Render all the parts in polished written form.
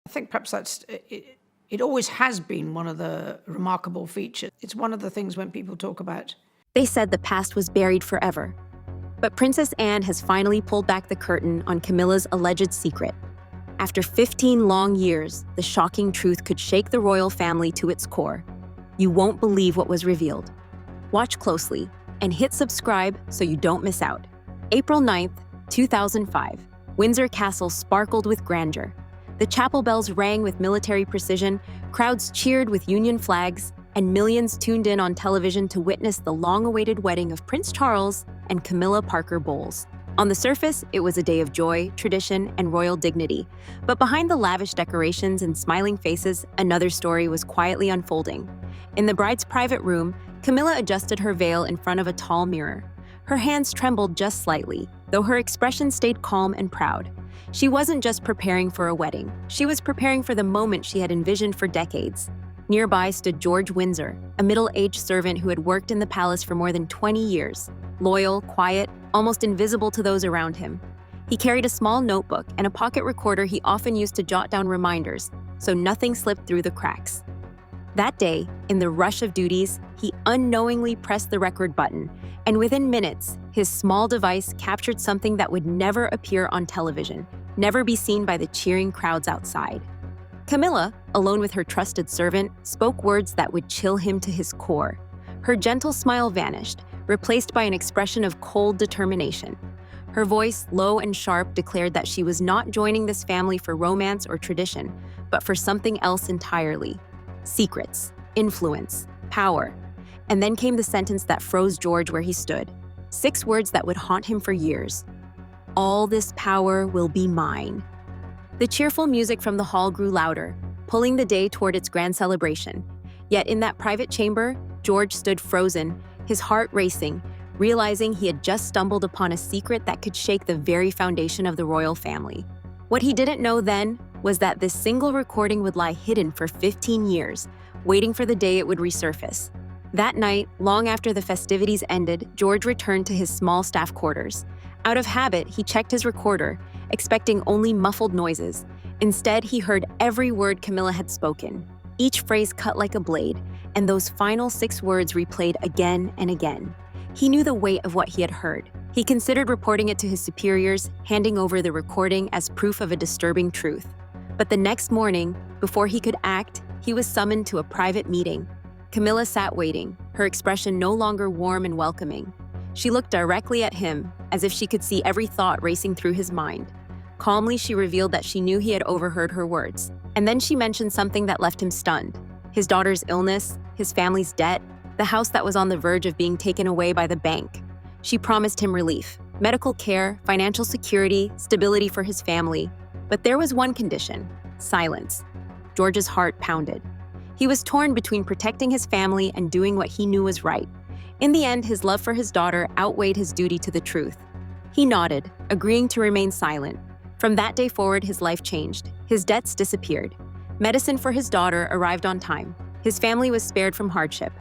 I think perhaps it always has been one of the remarkable features. It's one of the things when people talk about. They said the past was buried forever. But Princess Anne has finally pulled back the curtain on Camilla's alleged secret. After 15 long years, the shocking truth could shake the royal family to its core. You won't believe what was revealed. Watch closely and hit subscribe so you don't miss out. April 9th, 2005, Windsor Castle sparkled with grandeur. The chapel bells rang with military precision, crowds cheered with Union flags, and millions tuned in on television to witness the long-awaited wedding of Prince Charles and Camilla Parker Bowles. On the surface, it was a day of joy, tradition, and royal dignity. But behind the lavish decorations and smiling faces, another story was quietly unfolding. In the bride's private room, Camilla adjusted her veil in front of a tall mirror. Her hands trembled just slightly, though her expression stayed calm and proud. She wasn't just preparing for a wedding. She was preparing for the moment she had envisioned for decades. Nearby stood George Windsor, a middle-aged servant who had worked in the palace for more than 20 years. Loyal, quiet, almost invisible to those around him. He carried a small notebook and a pocket recorder he often used to jot down reminders, so nothing slipped through the cracks. That day, in the rush of duties, he unknowingly pressed the record button, and within minutes, his small device captured something that would never appear on television, never be seen by the cheering crowds outside. Camilla, alone with her trusted servant, spoke words that would chill him to his core. Her gentle smile vanished, replaced by an expression of cold determination. Her voice, low and sharp, declared that she was not joining this family for romance or tradition, but for something else entirely. Secrets, influence, power. And then came the sentence that froze George where he stood. 6 words that would haunt him for years. All this power will be mine. The cheerful music from the hall grew louder, pulling the day toward its grand celebration. Yet in that private chamber, George stood frozen, his heart racing, realizing he had just stumbled upon a secret that could shake the very foundation of the royal family. What he didn't know then was that this single recording would lie hidden for 15 years, waiting for the day it would resurface. That night, long after the festivities ended, George returned to his small staff quarters. Out of habit, he checked his recorder, expecting only muffled noises. Instead, he heard every word Camilla had spoken, each phrase cut like a blade, and those final 6 words replayed again and again. He knew the weight of what he had heard. He considered reporting it to his superiors, handing over the recording as proof of a disturbing truth. But the next morning, before he could act, he was summoned to a private meeting. Camilla sat waiting, her expression no longer warm and welcoming. She looked directly at him, as if she could see every thought racing through his mind. Calmly, she revealed that she knew he had overheard her words. And then she mentioned something that left him stunned. His daughter's illness, his family's debt, the house that was on the verge of being taken away by the bank. She promised him relief, medical care, financial security, stability for his family. But there was one condition: silence. George's heart pounded. He was torn between protecting his family and doing what he knew was right. In the end, his love for his daughter outweighed his duty to the truth. He nodded, agreeing to remain silent. From that day forward, his life changed. His debts disappeared. Medicine for his daughter arrived on time. His family was spared from hardship.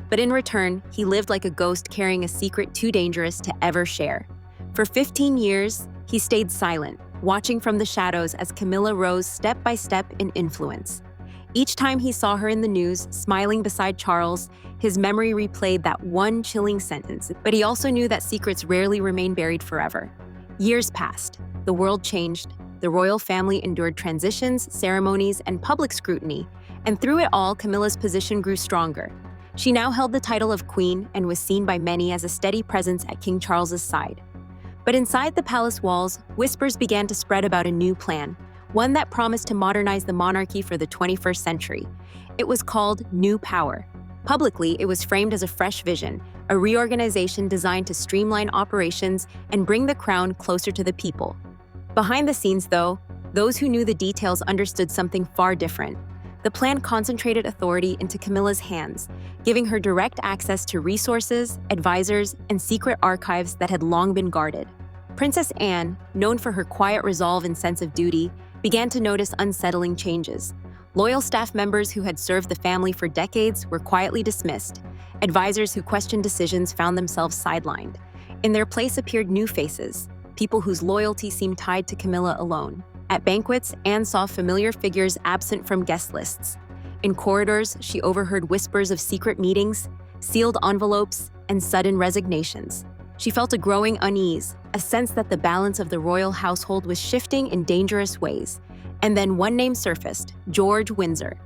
But in return, he lived like a ghost carrying a secret too dangerous to ever share. For 15 years, he stayed silent, watching from the shadows as Camilla rose step by step in influence. Each time he saw her in the news, smiling beside Charles, his memory replayed that one chilling sentence. But he also knew that secrets rarely remain buried forever. Years passed. The world changed. The royal family endured transitions, ceremonies, and public scrutiny. And through it all, Camilla's position grew stronger. She now held the title of queen and was seen by many as a steady presence at King Charles's side. But inside the palace walls, whispers began to spread about a new plan, one that promised to modernize the monarchy for the 21st century. It was called New Power. Publicly, it was framed as a fresh vision, a reorganization designed to streamline operations and bring the crown closer to the people. Behind the scenes, though, those who knew the details understood something far different. The plan concentrated authority into Camilla's hands, giving her direct access to resources, advisors, and secret archives that had long been guarded. Princess Anne, known for her quiet resolve and sense of duty, began to notice unsettling changes. Loyal staff members who had served the family for decades were quietly dismissed. Advisors who questioned decisions found themselves sidelined. In their place appeared new faces, people whose loyalty seemed tied to Camilla alone. At banquets, Anne saw familiar figures absent from guest lists. In corridors, she overheard whispers of secret meetings, sealed envelopes, and sudden resignations. She felt a growing unease, a sense that the balance of the royal household was shifting in dangerous ways. And then one name surfaced, George Windsor,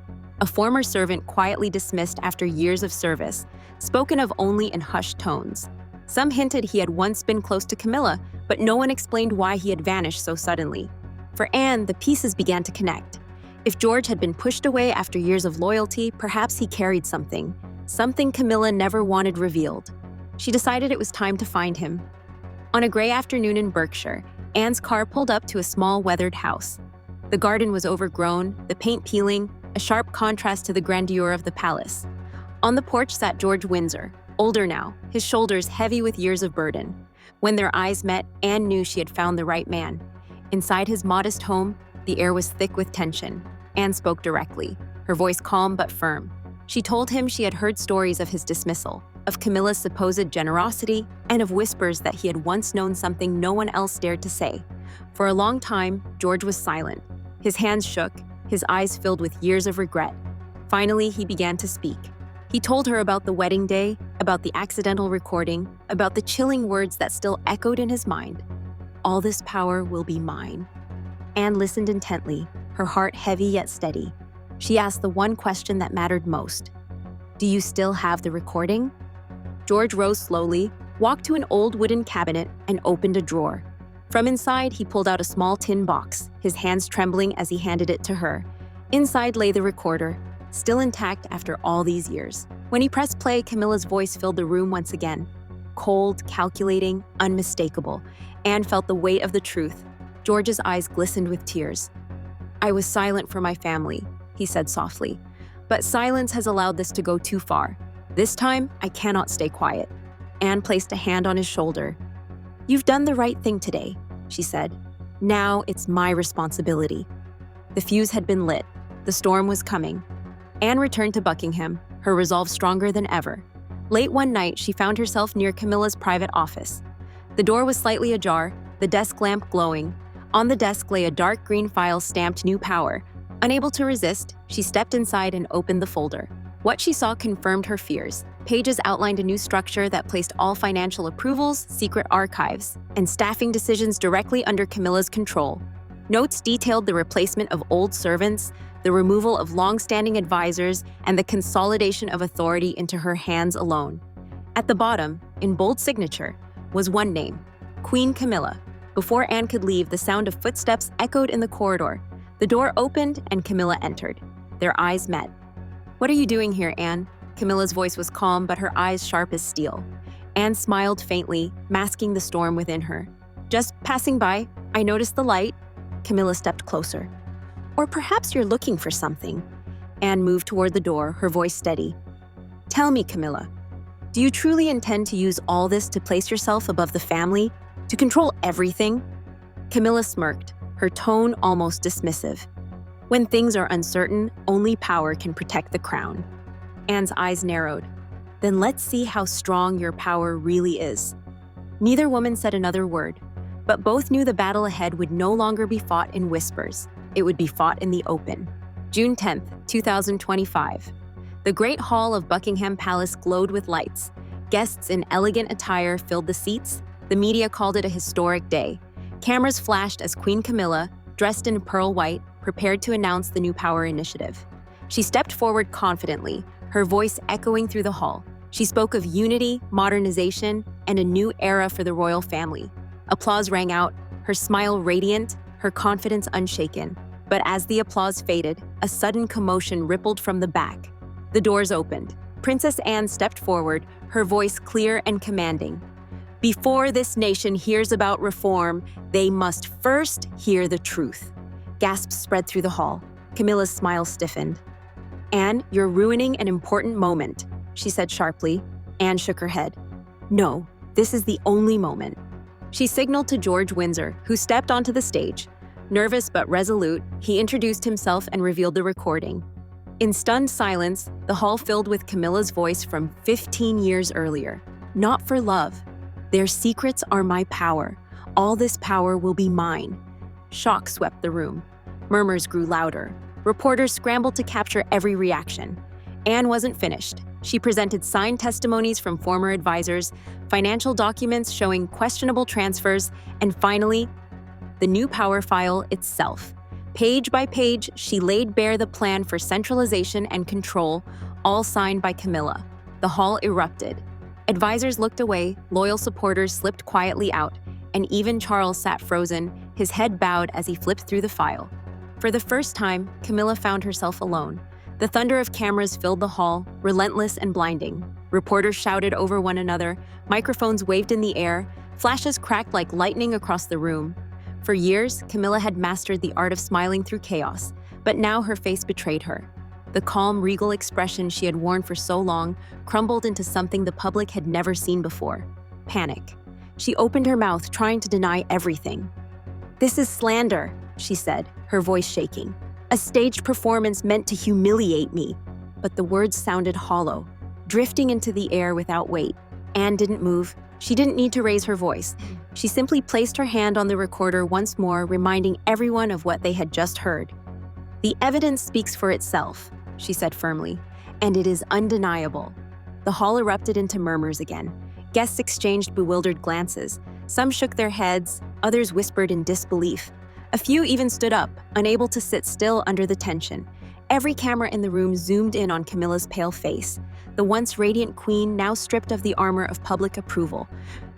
a former servant quietly dismissed after years of service, spoken of only in hushed tones. Some hinted he had once been close to Camilla, but no one explained why he had vanished so suddenly. For Anne, the pieces began to connect. If George had been pushed away after years of loyalty, perhaps he carried something Camilla never wanted revealed. She decided it was time to find him. On a gray afternoon in Berkshire, Anne's car pulled up to a small weathered house. The garden was overgrown, the paint peeling, a sharp contrast to the grandeur of the palace. On the porch sat George Windsor, older now, his shoulders heavy with years of burden. When their eyes met, Anne knew she had found the right man. Inside his modest home, the air was thick with tension. Anne spoke directly, her voice calm but firm. She told him she had heard stories of his dismissal, of Camilla's supposed generosity, and of whispers that he had once known something no one else dared to say. For a long time, George was silent. His hands shook, his eyes filled with years of regret. Finally, he began to speak. He told her about the wedding day, about the accidental recording, about the chilling words that still echoed in his mind. All this power will be mine. Anne listened intently, her heart heavy yet steady. She asked the one question that mattered most. Do you still have the recording? George rose slowly, walked to an old wooden cabinet, and opened a drawer. From inside, he pulled out a small tin box, his hands trembling as he handed it to her. Inside lay the recorder, still intact after all these years. When he pressed play, Camilla's voice filled the room once again. Cold, calculating, unmistakable. Anne felt the weight of the truth. George's eyes glistened with tears. I was silent for my family, he said softly. But silence has allowed this to go too far. This time, I cannot stay quiet. Anne placed a hand on his shoulder. You've done the right thing today, she said. Now it's my responsibility. The fuse had been lit. The storm was coming. Anne returned to Buckingham, her resolve stronger than ever. Late one night, she found herself near Camilla's private office. The door was slightly ajar, the desk lamp glowing. On the desk lay a dark green file stamped New Power. Unable to resist, she stepped inside and opened the folder. What she saw confirmed her fears. Pages outlined a new structure that placed all financial approvals, secret archives, and staffing decisions directly under Camilla's control. Notes detailed the replacement of old servants, the removal of long-standing advisors, and the consolidation of authority into her hands alone. At the bottom, in bold signature, was one name, Queen Camilla. Before Anne could leave, the sound of footsteps echoed in the corridor. The door opened and Camilla entered. Their eyes met. What are you doing here, Anne? Camilla's voice was calm, but her eyes sharp as steel. Anne smiled faintly, masking the storm within her. Just passing by, I noticed the light. Camilla stepped closer. Or perhaps you're looking for something. Anne moved toward the door, her voice steady. Tell me, Camilla, do you truly intend to use all this to place yourself above the family, to control everything? Camilla smirked, her tone almost dismissive. When things are uncertain, only power can protect the crown. Anne's eyes narrowed. Then let's see how strong your power really is. Neither woman said another word, but both knew the battle ahead would no longer be fought in whispers. It would be fought in the open. June 10th, 2025. The Great Hall of Buckingham Palace glowed with lights. Guests in elegant attire filled the seats. The media called it a historic day. Cameras flashed as Queen Camilla, dressed in pearl white, prepared to announce the New Power initiative. She stepped forward confidently, her voice echoing through the hall. She spoke of unity, modernization, and a new era for the royal family. Applause rang out, her smile radiant, her confidence unshaken. But as the applause faded, a sudden commotion rippled from the back. The doors opened. Princess Anne stepped forward, her voice clear and commanding. Before this nation hears about reform, they must first hear the truth. Gasps spread through the hall. Camilla's smile stiffened. Anne, you're ruining an important moment, she said sharply. Anne shook her head. No, this is the only moment. She signaled to George Windsor, who stepped onto the stage. Nervous but resolute, he introduced himself and revealed the recording. In stunned silence, the hall filled with Camilla's voice from 15 years earlier. Not for love. Their secrets are my power. All this power will be mine. Shock swept the room. Murmurs grew louder. Reporters scrambled to capture every reaction. Anne wasn't finished. She presented signed testimonies from former advisors, financial documents showing questionable transfers, and finally, the new power file itself. Page by page, she laid bare the plan for centralization and control, all signed by Camilla. The hall erupted. Advisors looked away, loyal supporters slipped quietly out, and even Charles sat frozen, his head bowed as he flipped through the file. For the first time, Camilla found herself alone. The thunder of cameras filled the hall, relentless and blinding. Reporters shouted over one another, microphones waved in the air, flashes cracked like lightning across the room. For years, Camilla had mastered the art of smiling through chaos, but now her face betrayed her. The calm, regal expression she had worn for so long crumbled into something the public had never seen before: panic. She opened her mouth, trying to deny everything. "This is slander," she said, her voice shaking. "A staged performance meant to humiliate me." But the words sounded hollow, drifting into the air without weight. Anne didn't move. She didn't need to raise her voice. She simply placed her hand on the recorder once more, reminding everyone of what they had just heard. "The evidence speaks for itself," she said firmly, "and it is undeniable." The hall erupted into murmurs again. Guests exchanged bewildered glances. Some shook their heads, others whispered in disbelief. A few even stood up, unable to sit still under the tension. Every camera in the room zoomed in on Camilla's pale face, the once radiant queen now stripped of the armor of public approval.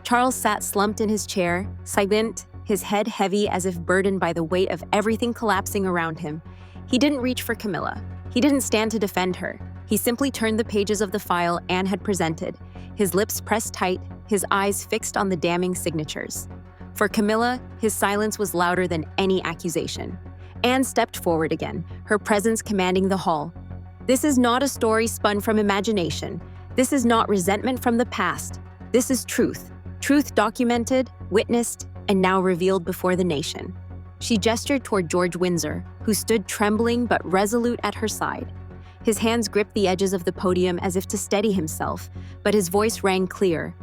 Charles sat slumped in his chair, silent, his head heavy as if burdened by the weight of everything collapsing around him. He didn't reach for Camilla. He didn't stand to defend her. He simply turned the pages of the file Anne had presented, his lips pressed tight, his eyes fixed on the damning signatures. For Camilla, his silence was louder than any accusation. Anne stepped forward again, her presence commanding the hall. "This is not a story spun from imagination. This is not resentment from the past. This is truth. Truth documented, witnessed, and now revealed before the nation." She gestured toward George Windsor, who stood trembling but resolute at her side. His hands gripped the edges of the podium as if to steady himself, but his voice rang clear.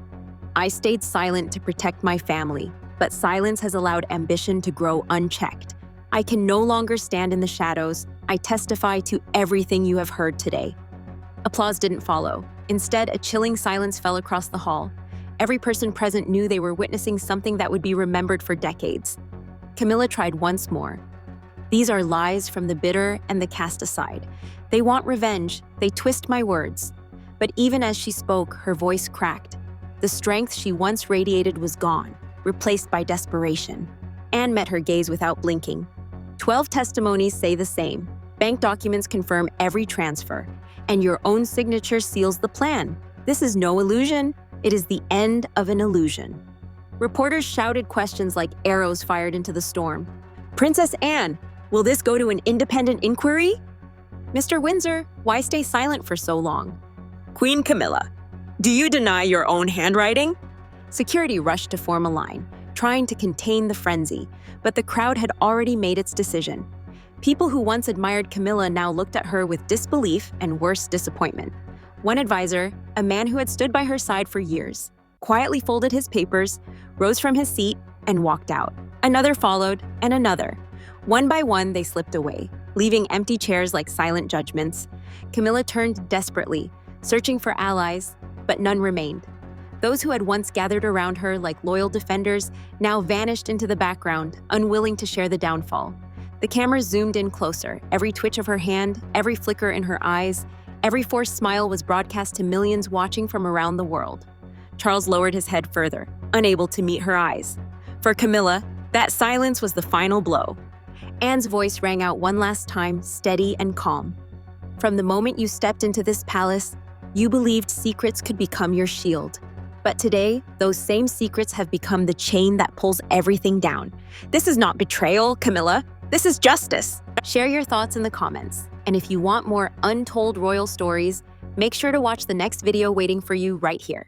"I stayed silent to protect my family, but silence has allowed ambition to grow unchecked. I can no longer stand in the shadows. I testify to everything you have heard today." Applause didn't follow. Instead, a chilling silence fell across the hall. Every person present knew they were witnessing something that would be remembered for decades. Camilla tried once more. "These are lies from the bitter and the cast aside. They want revenge. They twist my words." But even as she spoke, her voice cracked. The strength she once radiated was gone, replaced by desperation. Anne met her gaze without blinking. 12 testimonies say the same. Bank documents confirm every transfer, and your own signature seals the plan. This is no illusion. It is the end of an illusion. Reporters shouted questions like arrows fired into the storm. "Princess Anne, will this go to an independent inquiry?" "Mr. Windsor, why stay silent for so long?" "Queen Camilla, do you deny your own handwriting?" Security rushed to form a line, trying to contain the frenzy, but the crowd had already made its decision. People who once admired Camilla now looked at her with disbelief and worse, disappointment. One advisor, a man who had stood by her side for years, quietly folded his papers, rose from his seat, and walked out. Another followed, and another. One by one, they slipped away, leaving empty chairs like silent judgments. Camilla turned desperately, searching for allies, but none remained. Those who had once gathered around her like loyal defenders now vanished into the background, unwilling to share the downfall. The cameras zoomed in closer. Every twitch of her hand, every flicker in her eyes, every forced smile was broadcast to millions watching from around the world. Charles lowered his head further, unable to meet her eyes. For Camilla, that silence was the final blow. Anne's voice rang out one last time, steady and calm. "From the moment you stepped into this palace, you believed secrets could become your shield. But today, those same secrets have become the chain that pulls everything down. This is not betrayal, Camilla. This is justice." Share your thoughts in the comments. And if you want more untold royal stories, make sure to watch the next video waiting for you right here.